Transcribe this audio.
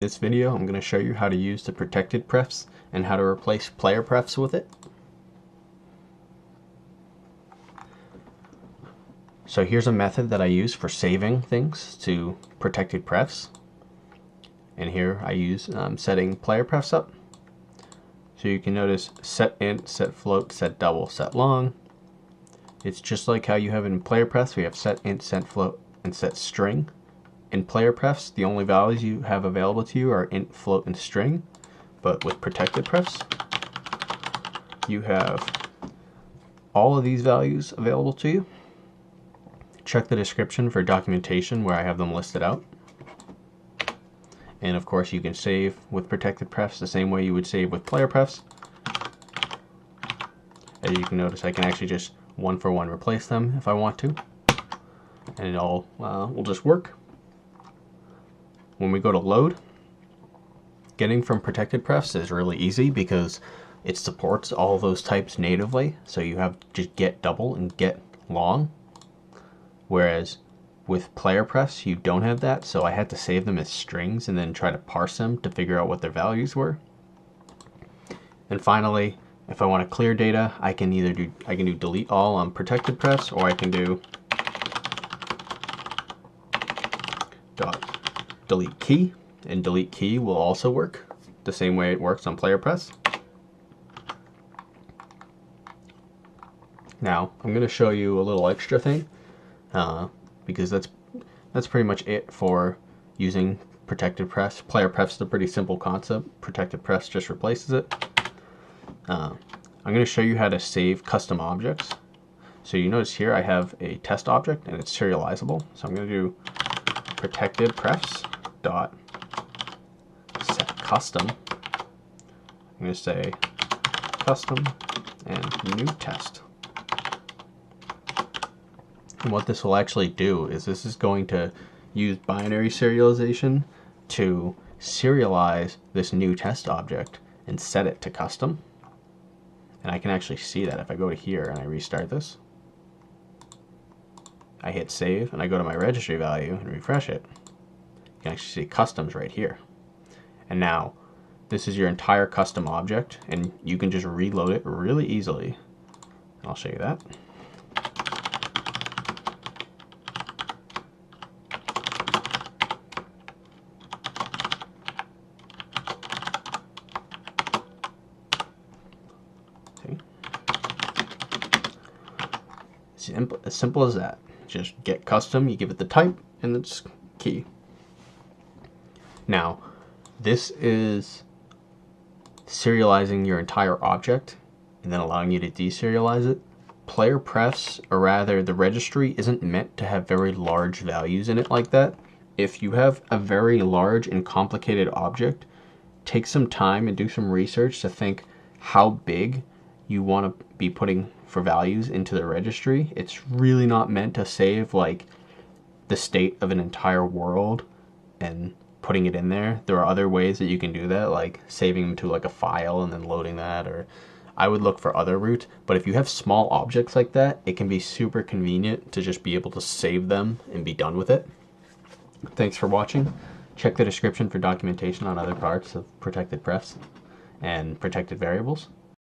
In this video, I'm going to show you how to use the ProtectedPrefs and how to replace PlayerPrefs with it. So here's a method that I use for saving things to ProtectedPrefs. And here I use setting PlayerPrefs up. So you can notice set int, set float, set double, set long. It's just like how you have in PlayerPrefs. We have set int, set float, and set string. In PlayerPrefs, the only values you have available to you are int, float, and string. But with ProtectedPrefs, you have all of these values available to you. Check the description for documentation where I have them listed out. And of course, you can save with ProtectedPrefs the same way you would save with PlayerPrefs. As you can notice, I can actually just one for one replace them if I want to. And it all will just work. When we go to load, getting from ProtectedPrefs is really easy because it supports all those types natively. So you have just get double and get long. Whereas with PlayerPrefs, you don't have that. So I had to save them as strings and then try to parse them to figure out what their values were. And finally, if I want to clear data, I can either do delete all on ProtectedPrefs, or I can do delete key, and delete key will also work the same way it works on PlayerPrefs. Now I'm going to show you a little extra thing because that's pretty much it for using ProtectedPrefs. PlayerPrefs is a pretty simple concept. ProtectedPrefs just replaces it. I'm going to show you how to save custom objects. So you notice here I have a test object and it's serializable. So I'm going to do ProtectedPrefs dot set custom. I'm going to say custom and new test. And what this will actually do is this is going to use binary serialization to serialize this new test object and set it to custom. And I can actually see that if I go to here and I restart this. I hit save and I go to my registry value and refresh it. You can actually see customs right here. And now this is your entire custom object and you can just reload it really easily. I'll show you that. As simple as that. Just get custom, you give it the type, and it's key. Now, this is serializing your entire object and then allowing you to deserialize it. PlayerPrefs, or rather the registry, isn't meant to have very large values in it like that. If you have a very large and complicated object, take some time and do some research to think how big you want to be putting for values into the registry. It's really not meant to save like the state of an entire world and putting it in there. There are other ways that you can do that, like saving them to like a file and then loading that, or I would look for other routes. But if you have small objects like that, it can be super convenient to just be able to save them and be done with it. Thanks for watching. Check the description for documentation on other parts of ProtectedPrefs and ProtectedVariables.